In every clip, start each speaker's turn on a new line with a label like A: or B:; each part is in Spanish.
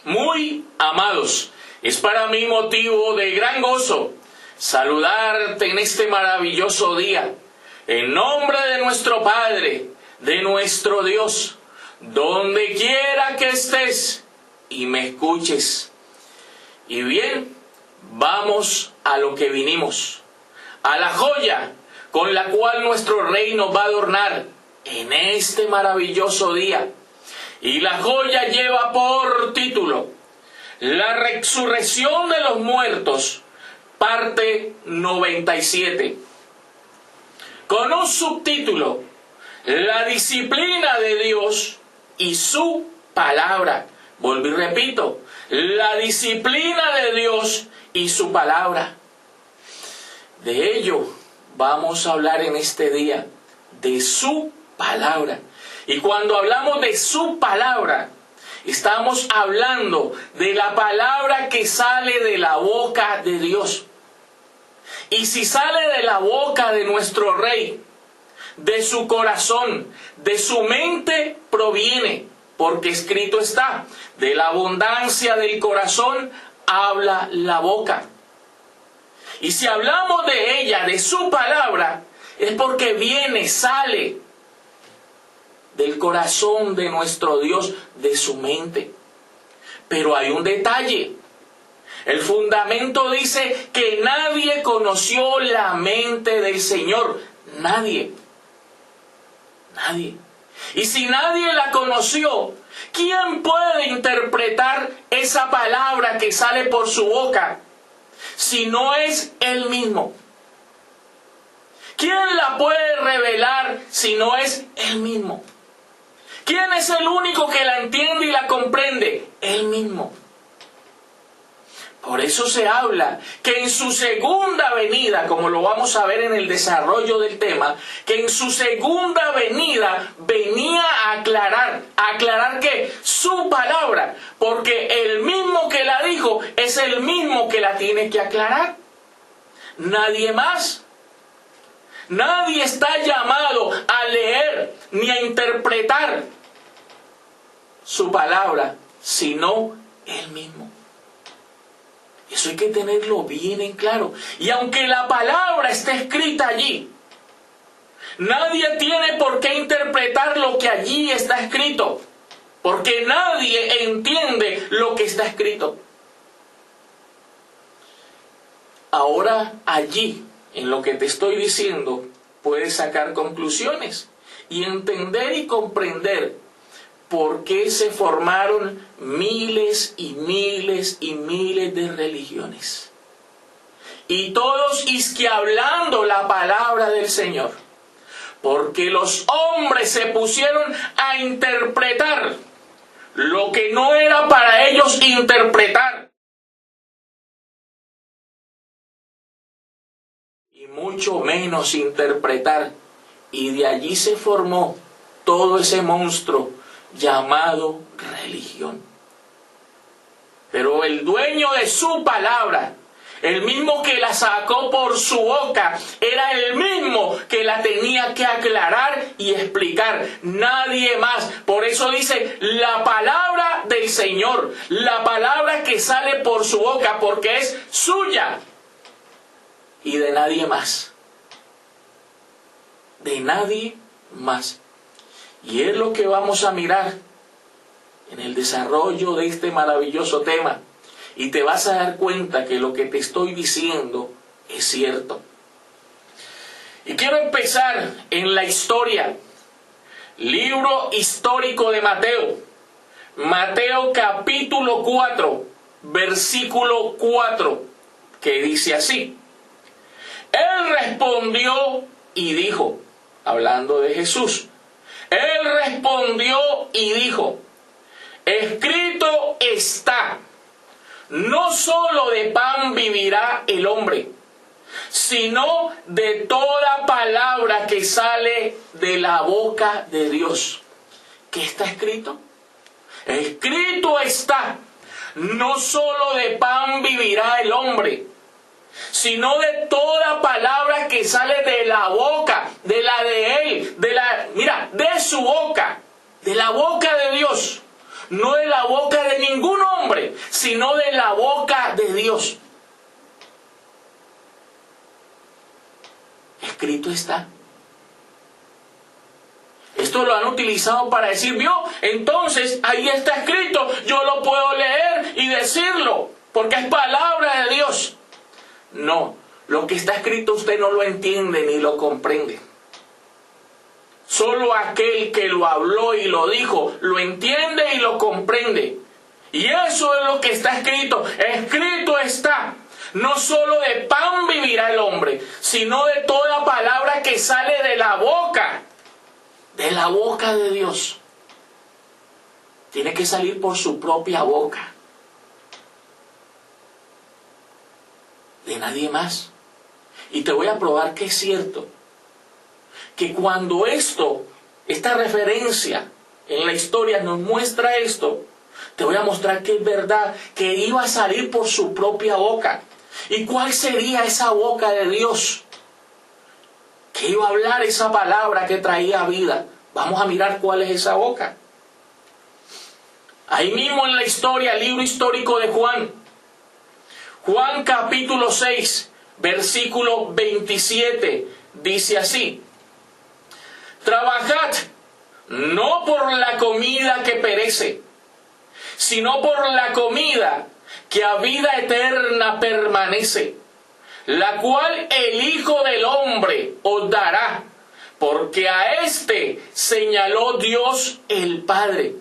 A: Muy amados, es para mí motivo de gran gozo saludarte en este maravilloso día, en nombre de nuestro Padre, de nuestro Dios, donde quiera que estés y me escuches. Y bien, vamos a lo que vinimos, a la joya con la cual nuestro Rey nos va a adornar en este maravilloso día. Y la joya lleva por título La resurrección de los muertos, parte 97. Con un subtítulo, La disciplina de Dios y su palabra. Volví y repito, la disciplina de Dios y su palabra. De ello vamos a hablar en este día, de su palabra. Y cuando hablamos de su palabra, estamos hablando de la palabra que sale de la boca de Dios. Y si sale de la boca de nuestro Rey, de su corazón, de su mente proviene, porque escrito está, de la abundancia del corazón habla la boca. Y si hablamos de ella, de su palabra, es porque viene, sale del corazón de nuestro Dios, de su mente. Pero hay un detalle. El fundamento dice que nadie conoció la mente del Señor. Nadie. Nadie. Y si nadie la conoció, ¿quién puede interpretar esa palabra que sale por su boca si no es Él mismo? ¿Quién la puede revelar si no es Él mismo? ¿Quién es el único que la entiende y la comprende? Él mismo. Por eso se habla que en su segunda venida, como lo vamos a ver en el desarrollo del tema, que en su segunda venida venía a aclarar que su palabra, porque el mismo que la dijo es el mismo que la tiene que aclarar. Nadie más. Nadie está llamado a leer ni a interpretar su palabra, sino Él mismo. Eso hay que tenerlo bien en claro. Y aunque la palabra esté escrita allí, nadie tiene por qué interpretar lo que allí está escrito, porque nadie entiende lo que está escrito. Ahora allí, en lo que te estoy diciendo, puedes sacar conclusiones y entender y comprender por qué se formaron miles y miles y miles de religiones. Y todos isque hablando la palabra del Señor. Porque los hombres se pusieron a interpretar lo que no era para ellos interpretar. Y mucho menos interpretar. Y de allí se formó todo ese monstruo llamado religión. Pero el dueño de su palabra, el mismo que la sacó por su boca, era el mismo que la tenía que aclarar y explicar. Nadie más. Por eso dice la palabra del Señor, la palabra que sale por su boca, porque es suya y de nadie más. De nadie más. Y es lo que vamos a mirar en el desarrollo de este maravilloso tema. Y te vas a dar cuenta que lo que te estoy diciendo es cierto. Y quiero empezar en la historia. Libro histórico de Mateo. Mateo capítulo 4, versículo 4, que dice así. Él respondió y dijo, hablando de Jesús, Él respondió y dijo, escrito está, no solo de pan vivirá el hombre, sino de toda palabra que sale de la boca de Dios. ¿Qué está escrito? Escrito está, no solo de pan vivirá el hombre, sino de toda palabra que sale de la boca, de la de Él, de su boca, de la boca de Dios. no de la boca de ningún hombre, sino de la boca de Dios. Escrito está. Esto lo han utilizado para decir, ¿vio? Entonces ahí está escrito, yo lo puedo leer y decirlo, porque es palabra de Dios. No, lo que está escrito usted no lo entiende ni lo comprende. Solo aquel que lo habló y lo dijo, lo entiende y lo comprende. Y eso es lo que está escrito. Escrito está. No solo de pan vivirá el hombre, sino de toda palabra que sale de la boca de Dios. Tiene que salir por su propia boca. De nadie más. Y te voy a probar que es cierto. Que cuando esta referencia en la historia nos muestra esto, te voy a mostrar que es verdad, que iba a salir por su propia boca. ¿Y cuál sería esa boca de Dios? Que iba a hablar esa palabra que traía vida. Vamos a mirar cuál es esa boca. Ahí mismo en la historia, el libro histórico de Juan. Juan capítulo 6, versículo 27, dice así: Trabajad no por la comida que perece, sino por la comida que a vida eterna permanece, la cual el Hijo del Hombre os dará, porque a éste señaló Dios el Padre.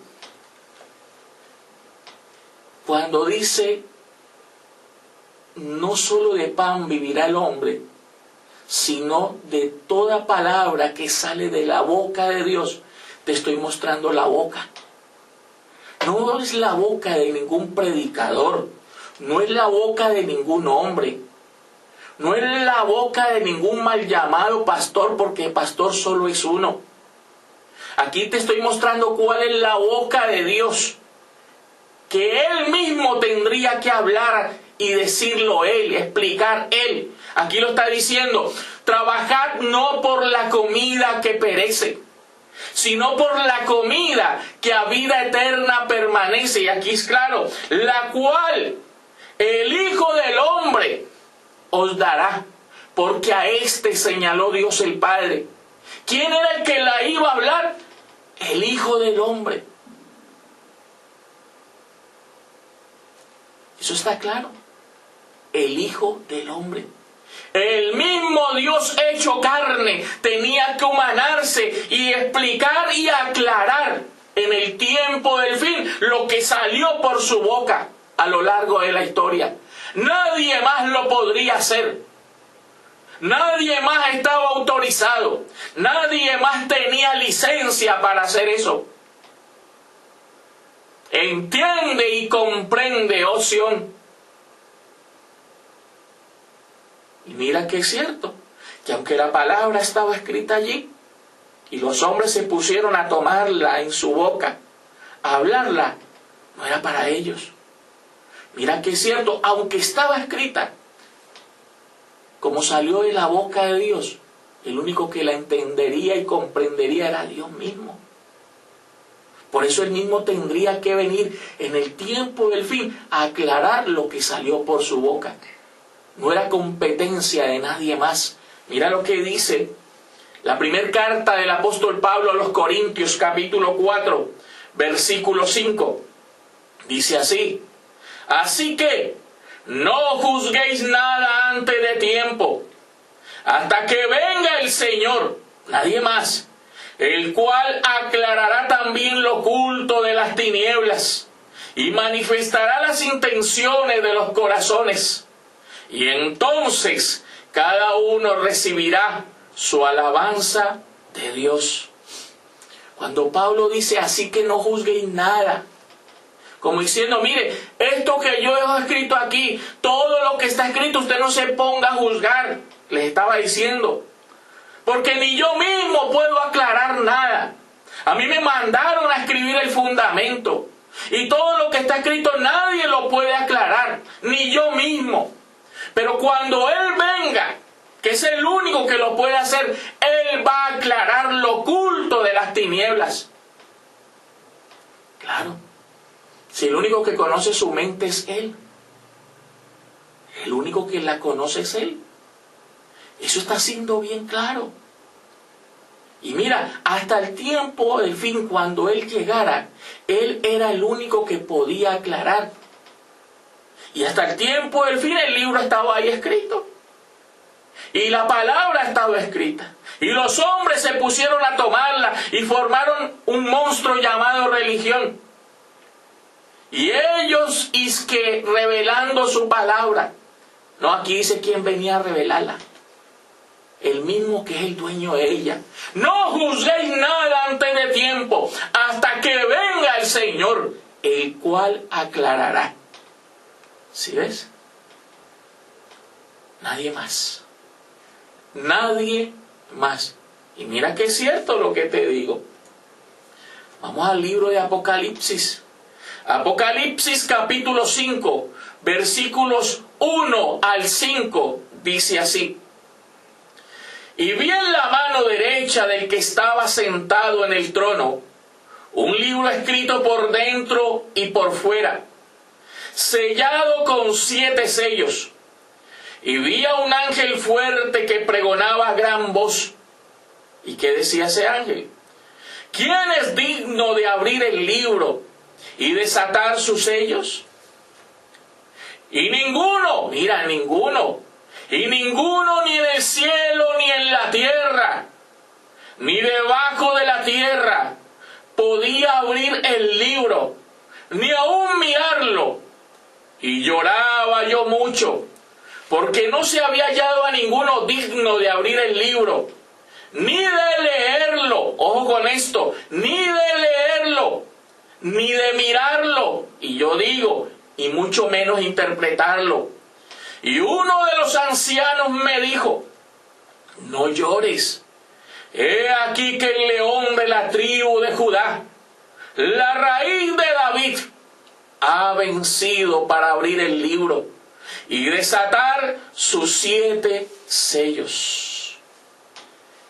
A: Cuando dice, no solo de pan vivirá el hombre, sino de toda palabra que sale de la boca de Dios, te estoy mostrando la boca. No es la boca de ningún predicador, no es la boca de ningún hombre, no es la boca de ningún mal llamado pastor, porque pastor solo es uno. Aquí te estoy mostrando cuál es la boca de Dios, que Él mismo tendría que hablar y decirlo Él, explicar Él. Aquí lo está diciendo: trabajad no por la comida que perece, sino por la comida que a vida eterna permanece. Y aquí es claro, la cual el Hijo del Hombre os dará, porque a éste señaló Dios el Padre. ¿Quién era el que la iba a hablar? El Hijo del Hombre. Eso está claro. El Hijo del Hombre. El mismo Dios hecho carne tenía que humanarse y explicar y aclarar en el tiempo del fin lo que salió por su boca a lo largo de la historia. Nadie más lo podría hacer. Nadie más estaba autorizado. Nadie más tenía licencia para hacer eso. Entiende y comprende, oh Sión. Y mira que es cierto, que aunque la palabra estaba escrita allí, y los hombres se pusieron a tomarla en su boca, a hablarla, no era para ellos. Mira que es cierto, aunque estaba escrita, como salió de la boca de Dios, el único que la entendería y comprendería era Dios mismo. Por eso Él mismo tendría que venir en el tiempo del fin a aclarar lo que salió por su boca. No era competencia de nadie más. Mira lo que dice la primera carta del apóstol Pablo a los Corintios, capítulo 4, versículo 5. Dice así: así que no juzguéis nada antes de tiempo, hasta que venga el Señor, nadie más, el cual aclarará también lo oculto de las tinieblas y manifestará las intenciones de los corazones. Y entonces cada uno recibirá su alabanza de Dios. Cuando Pablo dice así que no juzguéis nada, como diciendo, mire, esto que yo he escrito aquí, todo lo que está escrito, usted no se ponga a juzgar, les estaba diciendo. Porque ni yo mismo puedo aclarar nada. A mí me mandaron a escribir el fundamento. Y todo lo que está escrito nadie lo puede aclarar, ni yo mismo. Pero cuando Él venga, que es el único que lo puede hacer, Él va a aclarar lo oculto de las tinieblas. Claro, Si el único que conoce su mente es Él. El único que la conoce es Él. Eso está siendo bien claro. Y mira, hasta el tiempo del fin, cuando Él llegara, Él era el único que podía aclarar. Y hasta el tiempo del fin el libro estaba ahí escrito. Y la palabra estaba escrita. Y los hombres se pusieron a tomarla y formaron un monstruo llamado religión. Y ellos, revelando su palabra. No, aquí dice quién venía a revelarla. El mismo que es el dueño de ella. No juzguéis nada antes de tiempo, hasta que venga el Señor, el cual aclarará. ¿Sí ves? Nadie más. Nadie más. Y mira que es cierto lo que te digo. Vamos al libro de Apocalipsis. Apocalipsis capítulo 5, versículos 1 al 5, dice así. Y vi en la mano derecha del que estaba sentado en el trono un libro escrito por dentro y por fuera, sellado con 7 sellos. Y vi a un ángel fuerte que pregonaba a gran voz. ¿Y qué decía ese ángel? ¿Quién es digno de abrir el libro y desatar sus sellos? Y ninguno, mira, ninguno, y ninguno ni en el cielo ni en la tierra, ni debajo de la tierra, podía abrir el libro, ni aún mirarlo. Y lloraba yo mucho, porque no se había hallado a ninguno digno de abrir el libro, ni de leerlo, ojo con esto, ni de leerlo, ni de mirarlo, y yo digo, y mucho menos interpretarlo. Y uno de los ancianos me dijo, no llores, he aquí que el león de la tribu de Judá, la raíz de David, ha vencido para abrir el libro y desatar sus 7 sellos.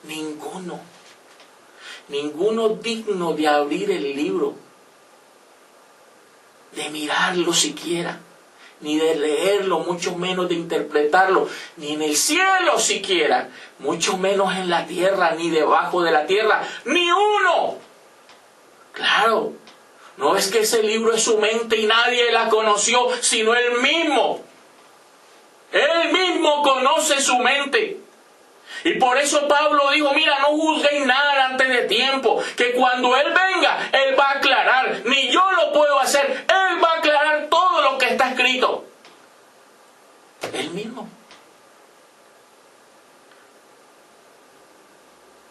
A: Ninguno digno de abrir el libro, de mirarlo siquiera, ni de leerlo, mucho menos de interpretarlo, ni en el cielo siquiera, mucho menos en la tierra, ni debajo de la tierra, ni uno. Claro, no es que ese libro es su mente y nadie la conoció, sino Él mismo. Él mismo conoce su mente. Y por eso Pablo dijo, mira, no juzguéis nada antes de tiempo, que cuando Él venga, Él va a aclarar. Ni yo lo puedo hacer, Él va a aclarar todo lo que está escrito. Él mismo.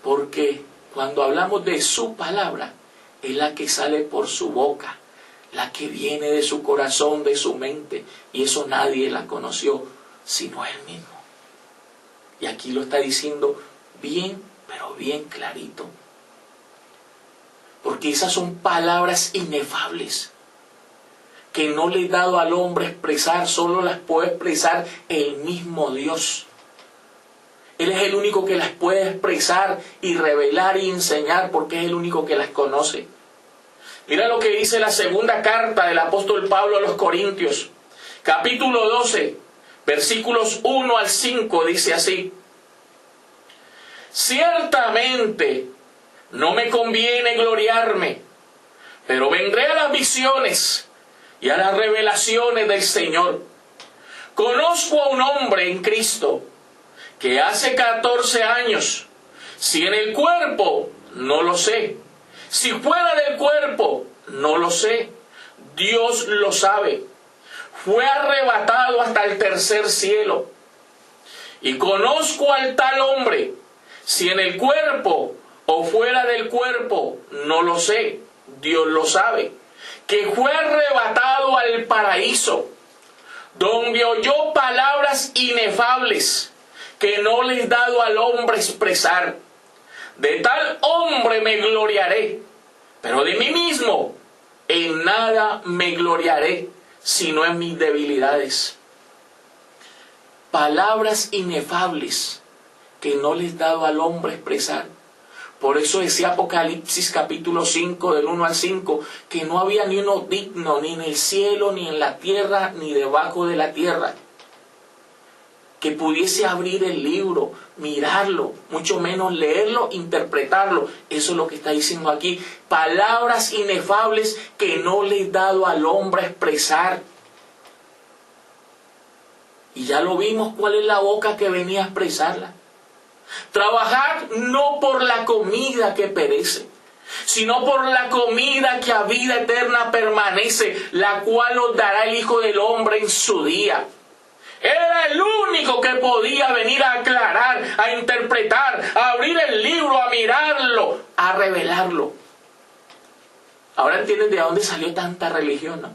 A: Porque cuando hablamos de su palabra, es la que sale por su boca, la que viene de su corazón, de su mente, y eso nadie la conoció, sino Él mismo. Y aquí lo está diciendo bien, pero bien clarito. Porque esas son palabras inefables que no le he dado al hombre expresar, solo las puede expresar el mismo Dios. Él es el único que las puede expresar y revelar y enseñar, porque es el único que las conoce. Mira lo que dice la segunda carta del apóstol Pablo a los Corintios, capítulo 12, versículos 1 al 5, dice así. Ciertamente no me conviene gloriarme, pero vendré a las visiones y a las revelaciones del Señor. Conozco a un hombre en Cristo que hace 14 años, si en el cuerpo, no lo sé, si fuera del cuerpo, no lo sé, Dios lo sabe, fue arrebatado hasta el tercer cielo. Y conozco al tal hombre, si en el cuerpo o fuera del cuerpo, no lo sé, Dios lo sabe, que fue arrebatado al paraíso, donde oyó palabras inefables que no le he dado al hombre expresar. De tal hombre me gloriaré, pero de mí mismo en nada me gloriaré, sino en mis debilidades. Palabras inefables que no les he dado al hombre expresar. Por eso decía Apocalipsis capítulo 5, del 1 al 5, que no había ni uno digno, ni en el cielo, ni en la tierra, ni debajo de la tierra, que pudiese abrir el libro, mirarlo, mucho menos leerlo, interpretarlo. Eso es lo que está diciendo aquí. Palabras inefables que no le he dado al hombre a expresar. Y ya lo vimos cuál es la boca que venía a expresarla. Trabajad no por la comida que perece, sino por la comida que a vida eterna permanece, la cual os dará el Hijo del Hombre en su día. Era el único que podía venir a aclarar, a interpretar, a abrir el libro, a mirarlo, a revelarlo. Ahora entiendes de dónde salió tanta religión, ¿no?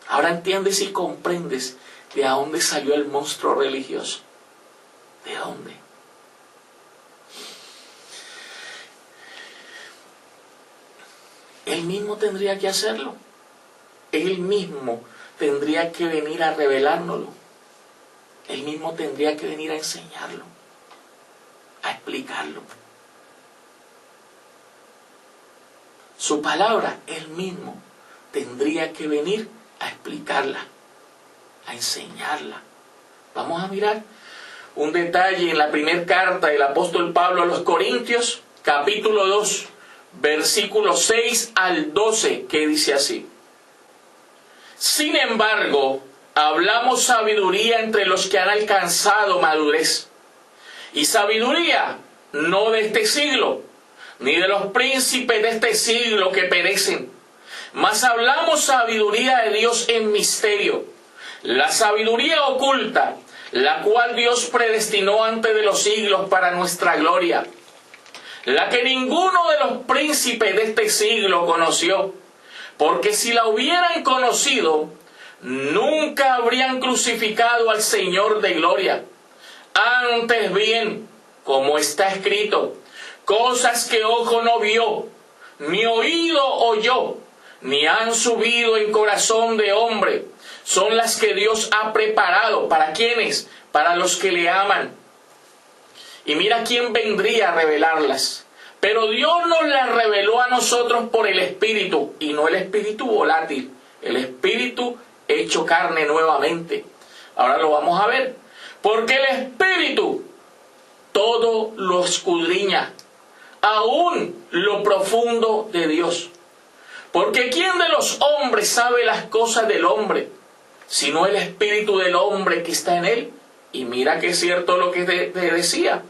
A: Ahora entiendes y comprendes de dónde salió el monstruo religioso. ¿De dónde? Él mismo tendría que hacerlo. Él mismo tendría que venir a revelárnoslo. Él mismo tendría que venir a enseñarlo, a explicarlo. Su palabra, Él mismo tendría que venir a explicarla, a enseñarla. Vamos a mirar un detalle en la primera carta del apóstol Pablo a los Corintios, capítulo 2, versículos 6 al 12, que dice así: sin embargo, hablamos sabiduría entre los que han alcanzado madurez, y sabiduría no de este siglo, ni de los príncipes de este siglo que perecen, mas hablamos sabiduría de Dios en misterio, la sabiduría oculta, la cual Dios predestinó antes de los siglos para nuestra gloria, la que ninguno de los príncipes de este siglo conoció, porque si la hubieran conocido, nunca habrían crucificado al Señor de gloria. Antes bien, como está escrito, cosas que ojo no vio, ni oído oyó, ni han subido en corazón de hombre, son las que Dios ha preparado. ¿Para quiénes? Para los que le aman. Y mira quién vendría a revelarlas. Pero Dios nos las reveló a nosotros por el Espíritu, y no el espíritu volátil, el Espíritu hecho carne nuevamente. Ahora lo vamos a ver. Porque el Espíritu todo lo escudriña, aún lo profundo de Dios. Porque ¿quién de los hombres sabe las cosas del hombre, sino el Espíritu del hombre que está en él? Y mira que es cierto lo que te decía.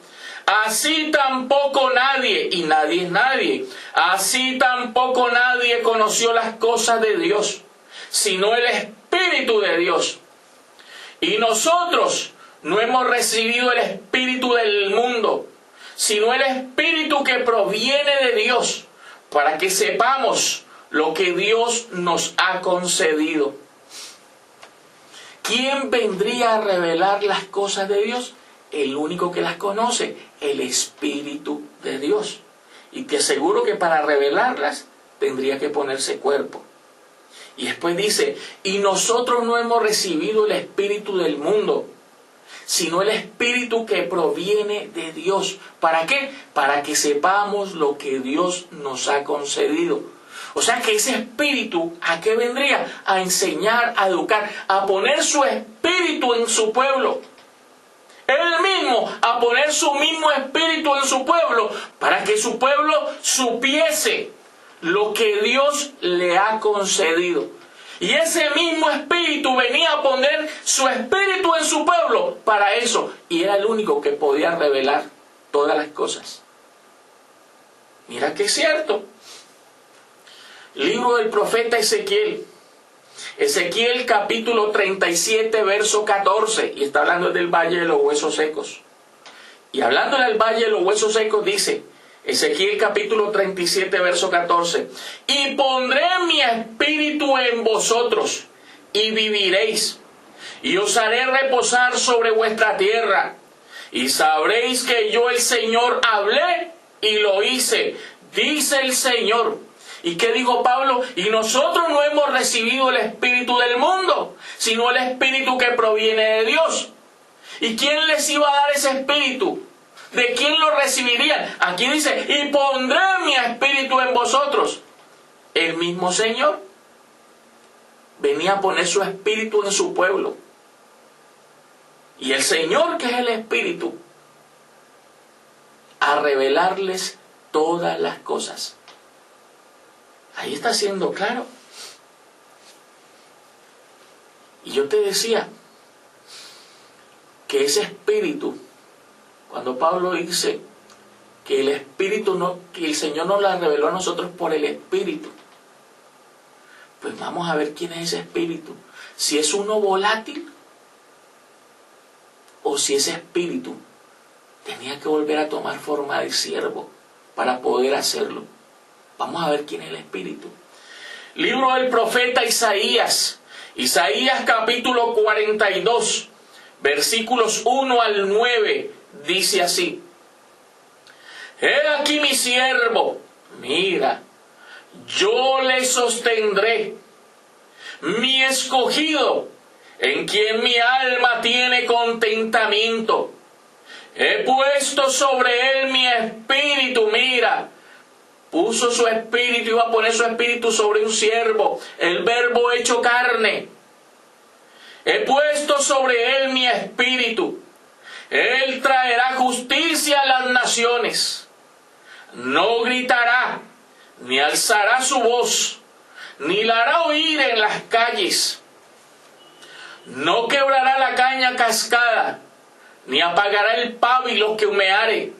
A: Así tampoco nadie, y nadie es nadie, así tampoco nadie conoció las cosas de Dios, sino el Espíritu de Dios. Y nosotros no hemos recibido el espíritu del mundo, sino el Espíritu que proviene de Dios, para que sepamos lo que Dios nos ha concedido. ¿Quién vendría a revelar las cosas de Dios? El único que las conoce, el Espíritu de Dios. Y te aseguro que para revelarlas tendría que ponerse cuerpo. Y después dice, y nosotros no hemos recibido el espíritu del mundo, sino el Espíritu que proviene de Dios. ¿Para qué? Para que sepamos lo que Dios nos ha concedido. O sea que ese Espíritu, ¿a qué vendría? A enseñar, a educar, a poner su Espíritu en su pueblo. Él mismo, a poner su mismo Espíritu en su pueblo, para que su pueblo supiese lo que Dios le ha concedido. Y ese mismo Espíritu venía a poner su Espíritu en su pueblo para eso. Y era el único que podía revelar todas las cosas. Mira que es cierto. Libro del profeta Ezequiel. Ezequiel capítulo 37, verso 14. Y está hablando del Valle de los Huesos Secos. Y hablando del Valle de los Huesos Secos dice, Ezequiel capítulo 37, verso 14. Y pondré mi espíritu en vosotros, y viviréis, y os haré reposar sobre vuestra tierra, y sabréis que yo el Señor hablé y lo hice, dice el Señor. ¿Y qué dijo Pablo? Y nosotros no hemos recibido el espíritu del mundo, sino el Espíritu que proviene de Dios. ¿Y quién les iba a dar ese espíritu? ¿De quién lo recibirían? Aquí dice, y pondré mi espíritu en vosotros. El mismo Señor venía a poner su espíritu en su pueblo. Y el Señor, que es el Espíritu, a revelarles todas las cosas. Ahí está siendo claro. Y yo te decía que ese espíritu, cuando Pablo dice que el espíritu no, que el Señor nos la reveló a nosotros por el espíritu, pues vamos a ver quién es ese espíritu. Si es uno volátil o si ese espíritu tenía que volver a tomar forma de siervo para poder hacerlo. Vamos a ver quién es el espíritu. Libro del profeta Isaías. Isaías capítulo 42, versículos 1 al 9, dice así. He aquí mi siervo, mira, yo le sostendré, mi escogido, en quien mi alma tiene contentamiento. He puesto sobre él mi espíritu, mira. Puso su espíritu, iba a poner su espíritu sobre un siervo, el verbo hecho carne. He puesto sobre él mi espíritu. Él traerá justicia a las naciones. No gritará, ni alzará su voz, ni la hará oír en las calles. No quebrará la caña cascada, ni apagará el pábilo que humeare.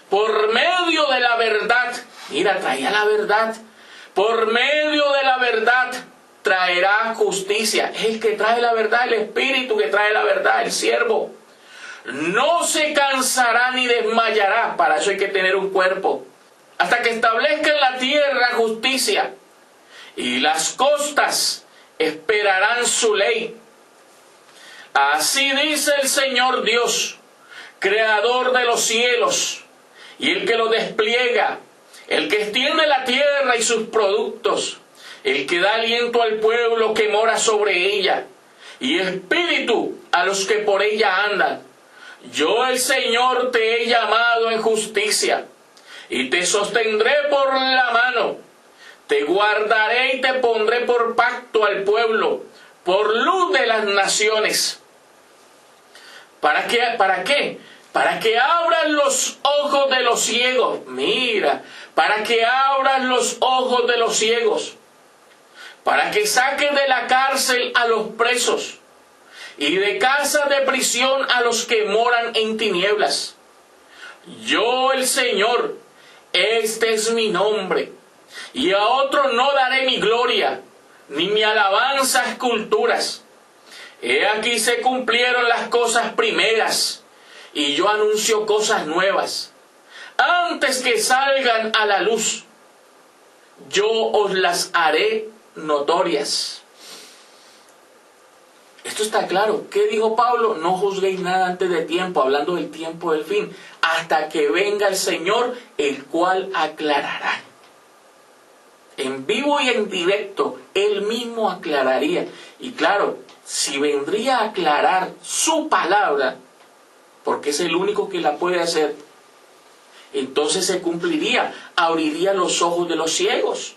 A: Por medio de la verdad, mira, traía la verdad. Por medio de la verdad traerá justicia. Es el que trae la verdad, el espíritu que trae la verdad, el siervo. No se cansará ni desmayará. Para eso hay que tener un cuerpo. Hasta que establezca en la tierra justicia. Y las costas esperarán su ley. Así dice el Señor Dios, creador de los cielos, y el que lo despliega, el que extiende la tierra y sus productos, el que da aliento al pueblo que mora sobre ella, y espíritu a los que por ella andan. Yo, el Señor, te he llamado en justicia, y te sostendré por la mano. Te guardaré y te pondré por pacto al pueblo, por luz de las naciones. ¿Para qué? ¿Para qué? Para que abran los ojos de los ciegos. Mira, para que abran los ojos de los ciegos. Para que saquen de la cárcel a los presos. Y de casa de prisión a los que moran en tinieblas. Yo, el Señor, este es mi nombre. Y a otro no daré mi gloria, ni mi alabanza a esculturas. He aquí se cumplieron las cosas primeras, y yo anuncio cosas nuevas. Antes que salgan a la luz, yo os las haré notorias. Esto está claro. ¿Qué dijo Pablo? No juzguéis nada antes de tiempo, hablando del tiempo del fin, hasta que venga el Señor, el cual aclarará. En vivo y en directo, Él mismo aclararía. Y claro, si vendría a aclarar su palabra, porque es el único que la puede hacer, entonces se cumpliría, abriría los ojos de los ciegos,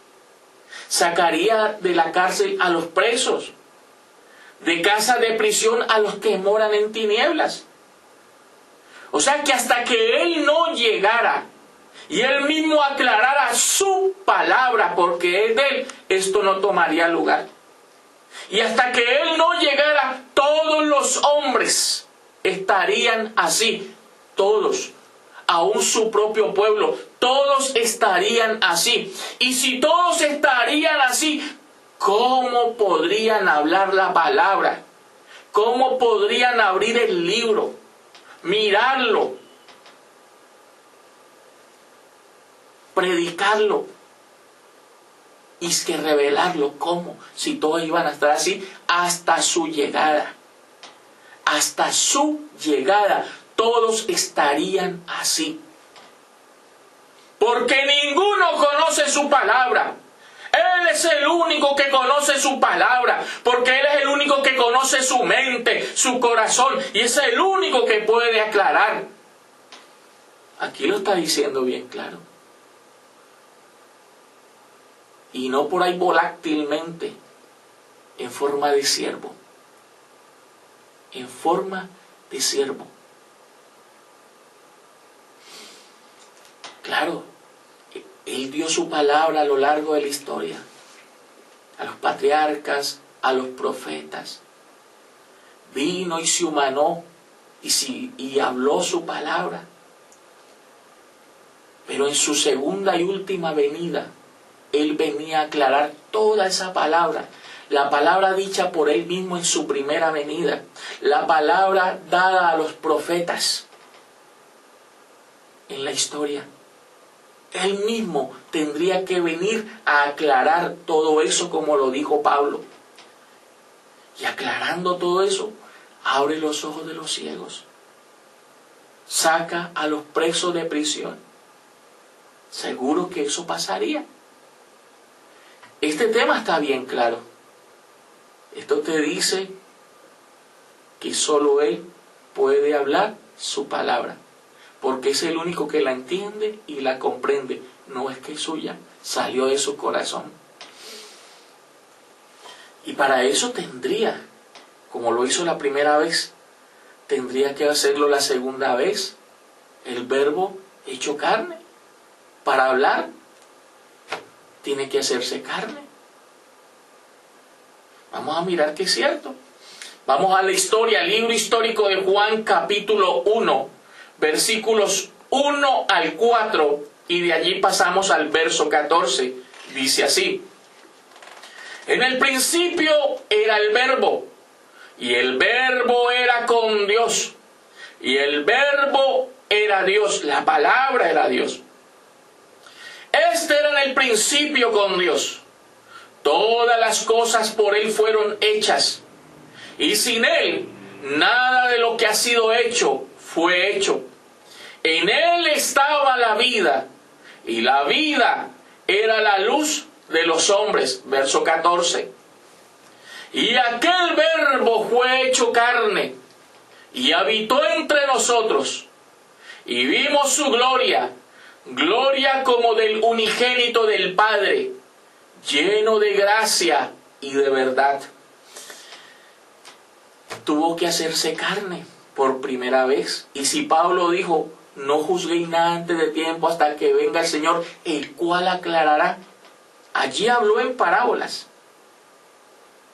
A: sacaría de la cárcel a los presos, de casa de prisión a los que moran en tinieblas. O sea que hasta que Él no llegara y Él mismo aclarara su palabra, porque es de Él, esto no tomaría lugar. Y hasta que Él no llegara, todos los hombres estarían así, todos, aún su propio pueblo, todos estarían así. Y si todos estarían así, ¿cómo podrían hablar la palabra? ¿Cómo podrían abrir el libro, mirarlo, predicarlo y es que revelarlo? ¿Cómo? Si todos iban a estar así hasta su llegada. Hasta su llegada todos estarían así. Porque ninguno conoce su palabra. Él es el único que conoce su palabra, porque Él es el único que conoce su mente, su corazón, y es el único que puede aclarar. Aquí lo está diciendo bien claro. Y no por ahí volátilmente, en forma de siervo. En forma de siervo. Claro, Él dio su palabra a lo largo de la historia. A los patriarcas, a los profetas. Vino y se humanó y habló su palabra. Pero en su segunda y última venida, Él venía a aclarar toda esa palabra. La palabra dicha por Él mismo en su primera venida. La palabra dada a los profetas en la historia. Él mismo tendría que venir a aclarar todo eso, como lo dijo Pablo. Y aclarando todo eso, abre los ojos de los ciegos. Saca a los presos de prisión. Seguro que eso pasaría. Este tema está bien claro. Esto te dice que solo Él puede hablar su palabra, porque es el único que la entiende y la comprende. No es que es suya, salió de su corazón. Y para eso tendría, como lo hizo la primera vez, tendría que hacerlo la segunda vez. El Verbo hecho carne. Para hablar, tiene que hacerse carne. Vamos a mirar que es cierto. Vamos a la historia, libro histórico de Juan, capítulo 1, versículos 1 al 4, y de allí pasamos al verso 14. Dice así: en el principio era el Verbo, y el Verbo era con Dios, y el Verbo era Dios, la palabra era Dios. Este era en el principio con Dios. Todas las cosas por Él fueron hechas, y sin Él nada de lo que ha sido hecho fue hecho. En Él estaba la vida, y la vida era la luz de los hombres. Verso 14. Y aquel Verbo fue hecho carne, y habitó entre nosotros, y vimos su gloria, gloria como del unigénito del Padre, lleno de gracia y de verdad. Tuvo que hacerse carne por primera vez. Y si Pablo dijo, no juzguéis nada antes de tiempo hasta que venga el Señor, el cual aclarará. Allí habló en parábolas,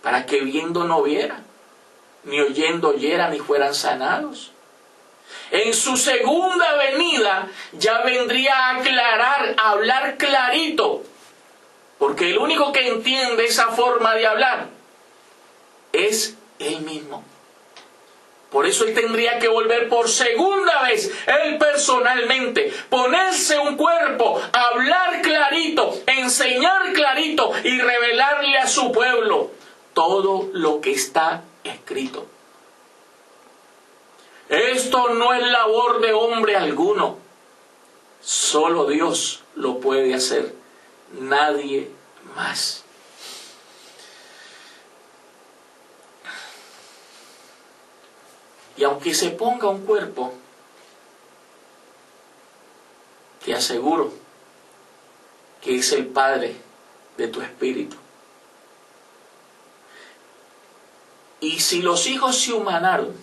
A: para que viendo no viera, ni oyendo oyeran y fueran sanados. En su segunda venida ya vendría a aclarar, a hablar clarito, porque el único que entiende esa forma de hablar es Él mismo. Por eso Él tendría que volver por segunda vez, Él personalmente, ponerse un cuerpo, hablar clarito, enseñar clarito y revelarle a su pueblo todo lo que está escrito. Esto no es labor de hombre alguno. Solo Dios lo puede hacer. Nadie más. Y aunque se ponga un cuerpo, te aseguro que es el Padre de tu espíritu. Y si los hijos se humanaron,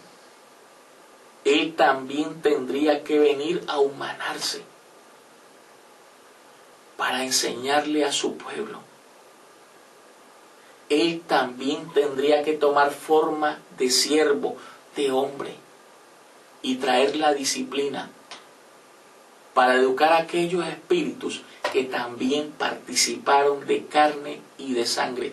A: Él también tendría que venir a humanarse para enseñarle a su pueblo. Él también tendría que tomar forma de siervo, de hombre, y traer la disciplina para educar a aquellos espíritus que también participaron de carne y de sangre.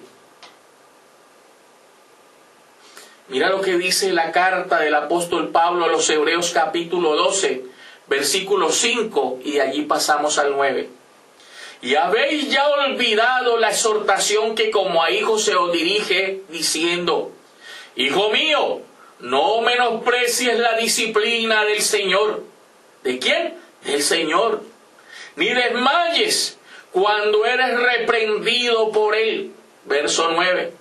A: Mira lo que dice la carta del apóstol Pablo a los Hebreos capítulo 12, versículo 5, y de allí pasamos al 9. Y habéis ya olvidado la exhortación que como a hijos se os dirige, diciendo: Hijo mío, no menosprecies la disciplina del Señor. ¿De quién? Del Señor. Ni desmayes cuando eres reprendido por Él. Verso 9.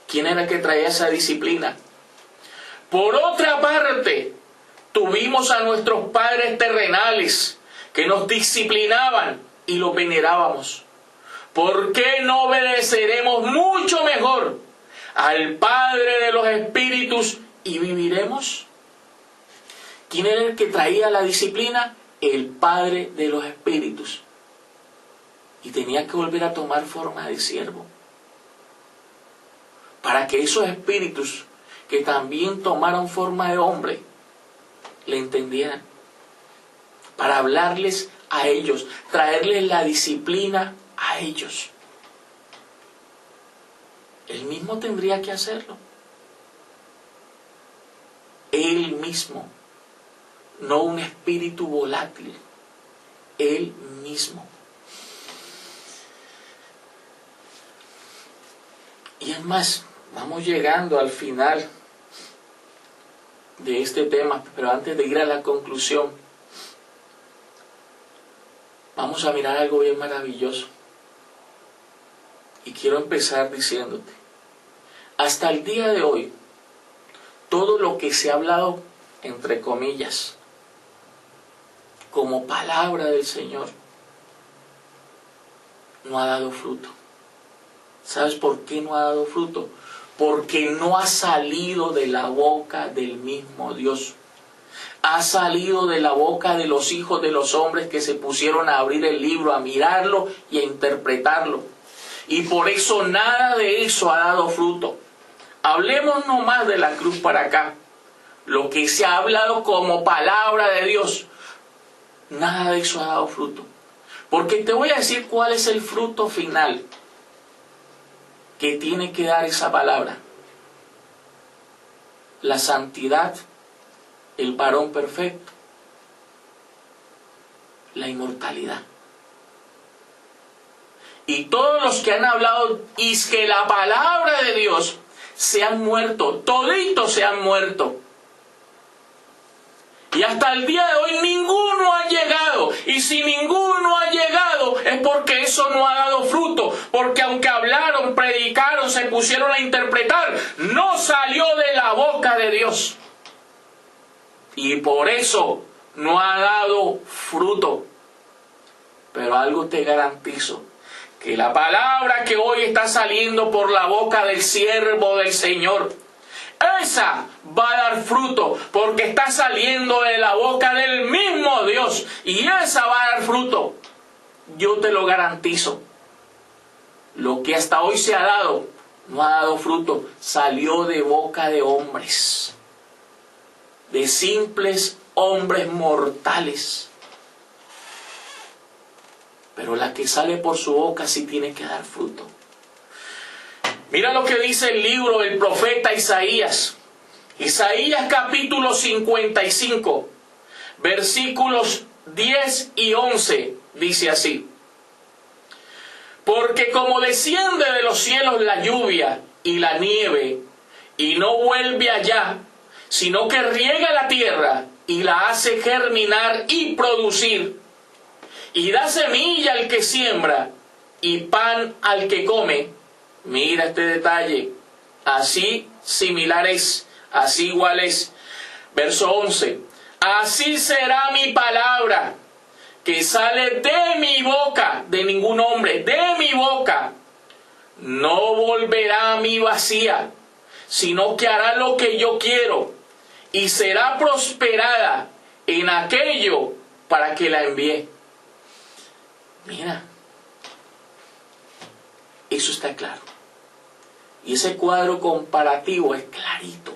A: ¿Quién era el que traía esa disciplina? Por otra parte, tuvimos a nuestros padres terrenales que nos disciplinaban y los venerábamos, ¿por qué no obedeceremos mucho mejor al Padre de los Espíritus y viviremos? ¿Quién era el que traía la disciplina? El Padre de los Espíritus. Y tenía que volver a tomar forma de siervo, para que esos espíritus que también tomaron forma de hombre le entendieran, para hablarles a ellos, traerles la disciplina a ellos. Él mismo tendría que hacerlo. Él mismo, no un espíritu volátil, Él mismo. Y es más, vamos llegando al final de este tema, pero antes de ir a la conclusión, vamos a mirar algo bien maravilloso. Y quiero empezar diciéndote, hasta el día de hoy, todo lo que se ha hablado, entre comillas, como palabra del Señor, no ha dado fruto. ¿Sabes por qué no ha dado fruto? Porque no ha salido de la boca del mismo Dios. Ha salido de la boca de los hijos de los hombres que se pusieron a abrir el libro, a mirarlo y a interpretarlo. Y por eso nada de eso ha dado fruto. Hablemos nomás de la cruz para acá. Lo que se ha hablado como palabra de Dios, nada de eso ha dado fruto. Porque te voy a decir cuál es el fruto final que tiene que dar esa palabra: la santidad, el varón perfecto, la inmortalidad. Y todos los que han hablado y que la palabra de Dios se han muerto, toditos se han muerto. Y hasta el día de hoy ninguno ha llegado. Y si ninguno ha llegado es porque eso no ha dado fruto. Porque aunque hablaron, predicaron, se pusieron a interpretar, no salió de la boca de Dios. Y por eso no ha dado fruto. Pero algo te garantizo, que la palabra que hoy está saliendo por la boca del siervo del Señor, esa va a dar fruto, porque está saliendo de la boca del mismo Dios, y esa va a dar fruto. Yo te lo garantizo. Lo que hasta hoy se ha dado, no ha dado fruto. Salió de boca de hombres, de simples hombres mortales. Pero la que sale por su boca sí tiene que dar fruto. Mira lo que dice el libro del profeta Isaías. Isaías capítulo 55, versículos 10 y 11, dice así: porque como desciende de los cielos la lluvia y la nieve, y no vuelve allá, sino que riega la tierra y la hace germinar y producir, y da semilla al que siembra y pan al que come. Mira este detalle, así similar es, así igual es. Verso 11: así será mi palabra que sale de mi boca, de ningún hombre, de mi boca. No volverá a mí vacía, sino que hará lo que yo quiero, y será prosperada en aquello para que la envíe. Mira, eso está claro. Y ese cuadro comparativo es clarito.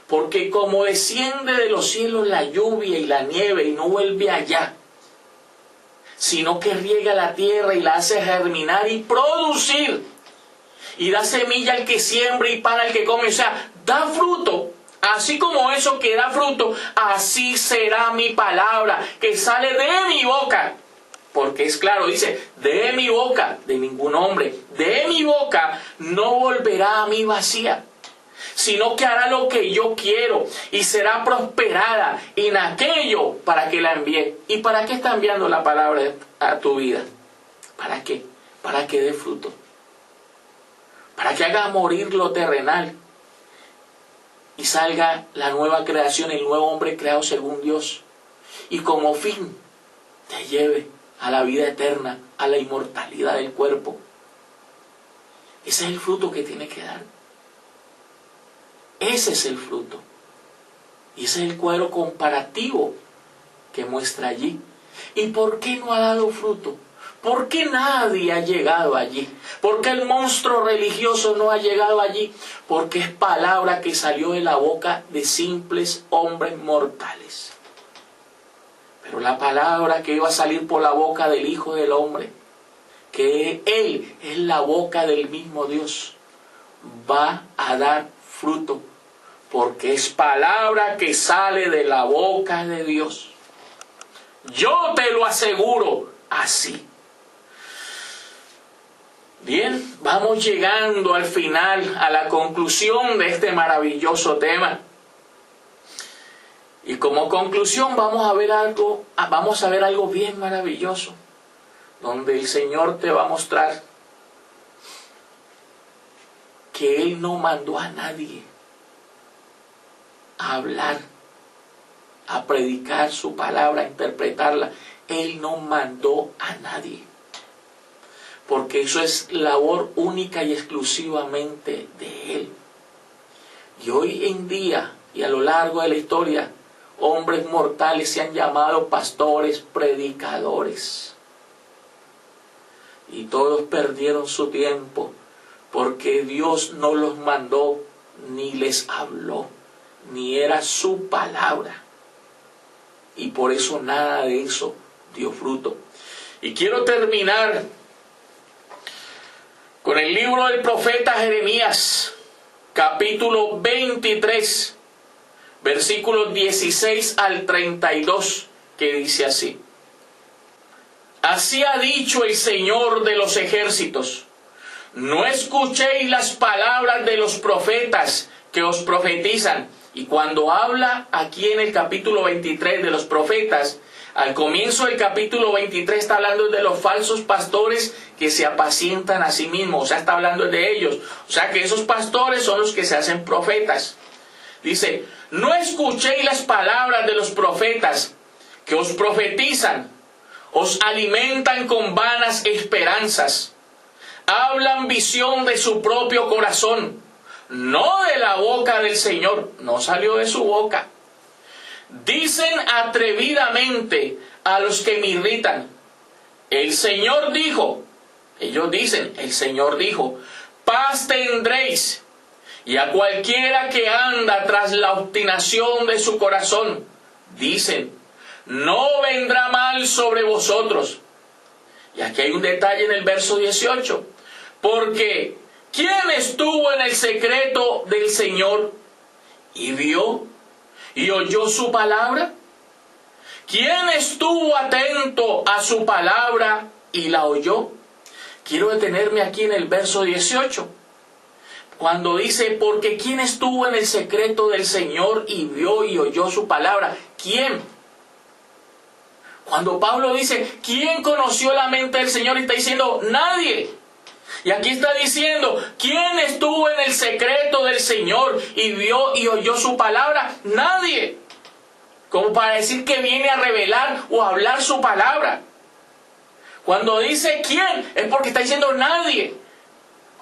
A: Porque como desciende de los cielos la lluvia y la nieve y no vuelve allá, sino que riega la tierra y la hace germinar y producir, y da semilla al que siembra y pan al que come, o sea, da fruto. Así como eso que da fruto, así será mi palabra que sale de mi boca. Porque es claro, dice, de mi boca, de ningún hombre, de mi boca no volverá a mí vacía, sino que hará lo que yo quiero y será prosperada en aquello para que la envíe. ¿Y para qué está enviando la palabra a tu vida? ¿Para qué? Para que dé fruto, para que haga morir lo terrenal y salga la nueva creación, el nuevo hombre creado según Dios, y como fin te lleve a la vida eterna, a la inmortalidad del cuerpo. Ese es el fruto que tiene que dar. Ese es el fruto. Y ese es el cuadro comparativo que muestra allí. ¿Y por qué no ha dado fruto? ¿Por qué nadie ha llegado allí? ¿Por qué el monstruo religioso no ha llegado allí? Porque es palabra que salió de la boca de simples hombres mortales. Pero la palabra que iba a salir por la boca del Hijo del Hombre, que Él es la boca del mismo Dios, va a dar fruto, porque es palabra que sale de la boca de Dios. Yo te lo aseguro así. Bien, vamos llegando al final, a la conclusión de este maravilloso tema. Y como conclusión vamos a ver algo bien maravilloso, donde el Señor te va a mostrar que Él no mandó a nadie a hablar, a predicar su palabra, a interpretarla. Él no mandó a nadie, porque eso es labor única y exclusivamente de Él. Y hoy en día, y a lo largo de la historia, hombres mortales se han llamado pastores, predicadores. Y todos perdieron su tiempo, porque Dios no los mandó, ni les habló, ni era su palabra. Y por eso nada de eso dio fruto. Y quiero terminar con el libro del profeta Jeremías, capítulo 23, versículos 16 al 32, que dice así: Así ha dicho el Señor de los ejércitos: no escuchéis las palabras de los profetas que os profetizan. Y cuando habla aquí en el capítulo 23 de los profetas, al comienzo del capítulo 23 está hablando de los falsos pastores que se apacientan a sí mismos, o sea, está hablando de ellos. O sea, que esos pastores son los que se hacen profetas. Dice: no escuchéis las palabras de los profetas que os profetizan, os alimentan con vanas esperanzas, hablan visión de su propio corazón, no de la boca del Señor, no salió de su boca. Dicen atrevidamente a los que me irritan: el Señor dijo. Ellos dicen: el Señor dijo, paz tendréis. Y a cualquiera que anda tras la obstinación de su corazón, dicen: no vendrá mal sobre vosotros. Y aquí hay un detalle en el verso 18. Porque ¿quién estuvo en el secreto del Señor y vio y oyó su palabra? ¿Quién estuvo atento a su palabra y la oyó? Quiero detenerme aquí en el verso 18. Cuando dice: porque ¿quién estuvo en el secreto del Señor y vio y oyó su palabra? ¿Quién? Cuando Pablo dice: ¿quién conoció la mente del Señor? Y está diciendo: nadie. Y aquí está diciendo: ¿quién estuvo en el secreto del Señor y vio y oyó su palabra? Nadie. Como para decir que viene a revelar o a hablar su palabra. Cuando dice ¿quién? Es porque está diciendo nadie.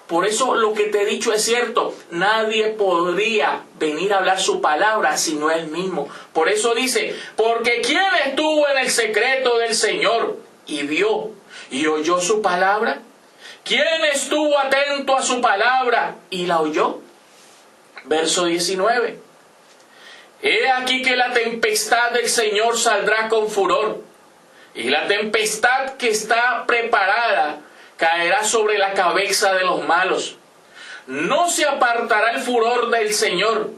A: Por eso lo que te he dicho es cierto. Nadie podría venir a hablar su palabra si no él mismo. Por eso dice: porque ¿quién estuvo en el secreto del Señor y vio y oyó su palabra? ¿Quién estuvo atento a su palabra y la oyó? Verso 19. He aquí que la tempestad del Señor saldrá con furor, y la tempestad que está preparada caerá sobre la cabeza de los malos. No se apartará el furor del Señor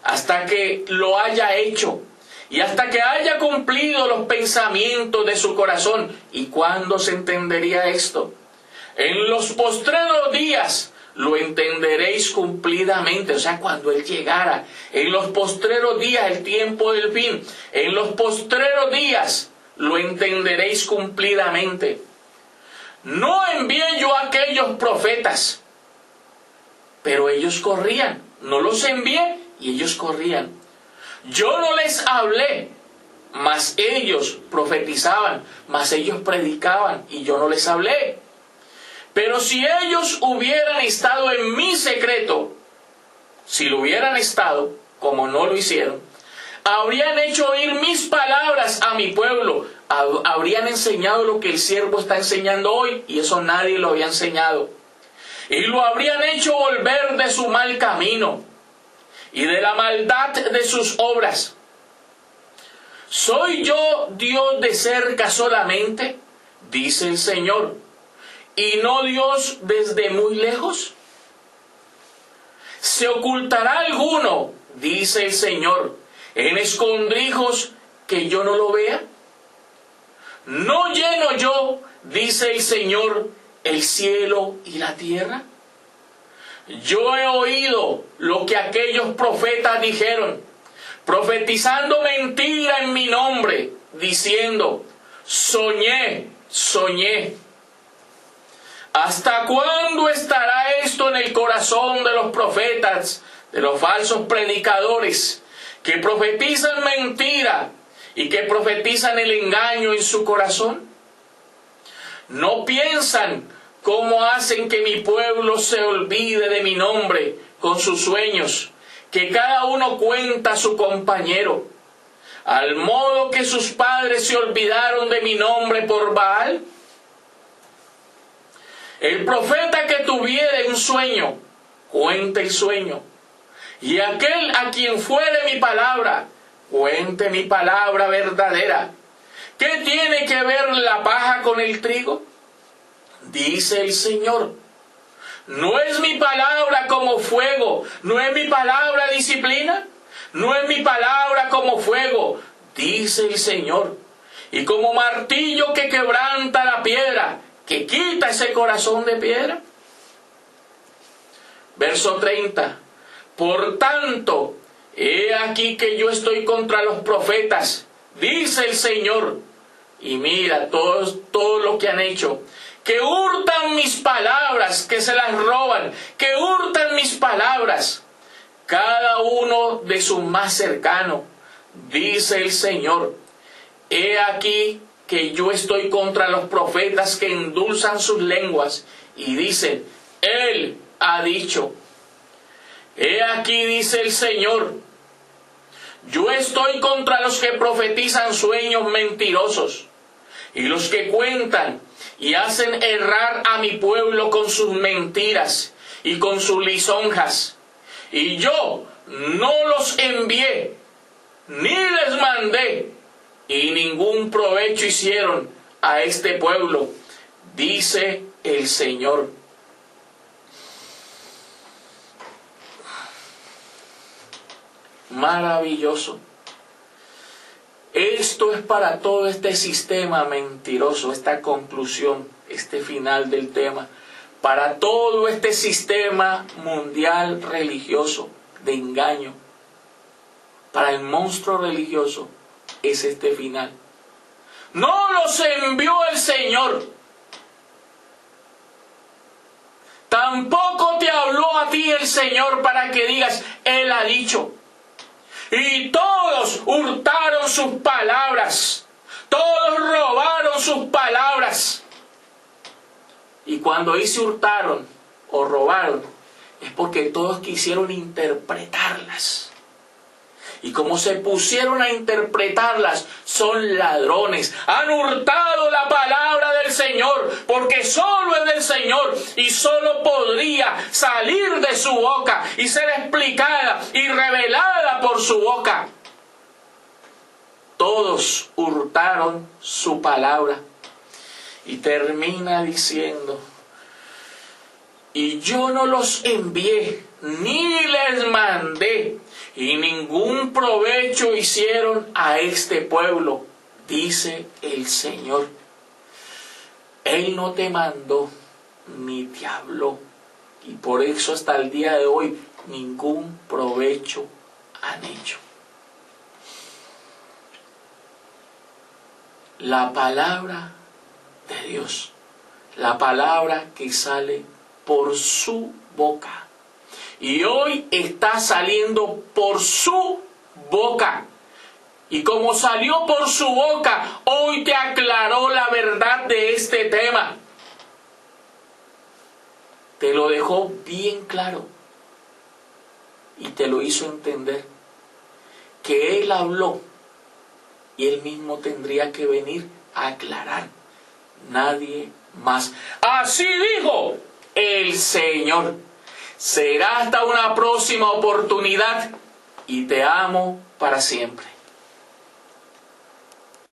A: hasta que lo haya hecho, y hasta que haya cumplido los pensamientos de su corazón. ¿Y cuándo se entendería esto? En los postreros días lo entenderéis cumplidamente. O sea, cuando Él llegara, en los postreros días, el tiempo del fin, en los postreros días lo entenderéis cumplidamente. No envié yo a aquellos profetas, pero ellos corrían. No los envié y ellos corrían. Yo no les hablé, mas ellos profetizaban, mas ellos predicaban, y yo no les hablé. Pero si ellos hubieran estado en mi secreto, si lo hubieran estado, como no lo hicieron, habrían hecho oír mis palabras a mi pueblo, habrían enseñado lo que el siervo está enseñando hoy, y eso nadie lo había enseñado. Y lo habrían hecho volver de su mal camino y de la maldad de sus obras. ¿Soy yo Dios de cerca solamente? Dice el Señor, y no Dios desde muy lejos. ¿Se ocultará alguno, dice el Señor, en escondrijos que yo no lo vea? ¿No lleno yo, dice el Señor, el cielo y la tierra? Yo he oído lo que aquellos profetas dijeron, profetizando mentira en mi nombre, diciendo, soñé, soñé. ¿Hasta cuándo estará esto en el corazón de los profetas, de los falsos predicadores, que profetizan mentira y que profetizan el engaño en su corazón? ¿No piensan cómo hacen que mi pueblo se olvide de mi nombre con sus sueños, que cada uno cuenta a su compañero, al modo que sus padres se olvidaron de mi nombre por Baal? El profeta que tuviere un sueño, cuente el sueño, y aquel a quien fuere mi palabra, cuente mi palabra verdadera. ¿Qué tiene que ver la paja con el trigo? Dice el Señor. ¿No es mi palabra como fuego? ¿No es mi palabra disciplina? ¿No es mi palabra como fuego? Dice el Señor. Y como martillo que quebranta la piedra, que quita ese corazón de piedra. Verso 30. Por tanto, he aquí que yo estoy contra los profetas, dice el Señor. Y mira todo lo que han hecho, que hurtan mis palabras, que se las roban, que hurtan mis palabras, cada uno de su más cercano, dice el Señor. He aquí que yo estoy contra los profetas que endulzan sus lenguas y dicen, Él ha dicho. He aquí, dice el Señor, yo estoy contra los que profetizan sueños mentirosos y los que cuentan y hacen errar a mi pueblo con sus mentiras y con sus lisonjas. Y yo no los envié, ni les mandé, y ningún provecho hicieron a este pueblo, dice el Señor. Maravilloso. Esto es para todo este sistema mentiroso, esta conclusión, este final del tema. Para todo este sistema mundial religioso de engaño, para el monstruo religioso, es este final. No los envió el Señor. Tampoco te habló a ti el Señor para que digas, Él ha dicho. Y todos hurtaron sus palabras. Todos robaron sus palabras. Y cuando dice hurtaron o robaron, es porque todos quisieron interpretarlas. Y como se pusieron a interpretarlas, son ladrones. Han hurtado la palabra del Señor, porque solo es del Señor y solo podría salir de su boca y ser explicada y revelada por su boca. Todos hurtaron su palabra. Y termina diciendo, y yo no los envié, ni les mandé, y ningún provecho hicieron a este pueblo, dice el Señor. Él no te mandó, ni te habló, y por eso hasta el día de hoy ningún provecho han hecho. La palabra de Dios, la palabra que sale por su boca Y hoy está saliendo por su boca. Y como salió por su boca, hoy te aclaró la verdad de este tema. Te lo dejó bien claro. Y te lo hizo entender. Que Él habló. Y Él mismo tendría que venir a aclarar. Nadie más. Así dijo el Señor. Será hasta una próxima oportunidad. Y te amo para siempre.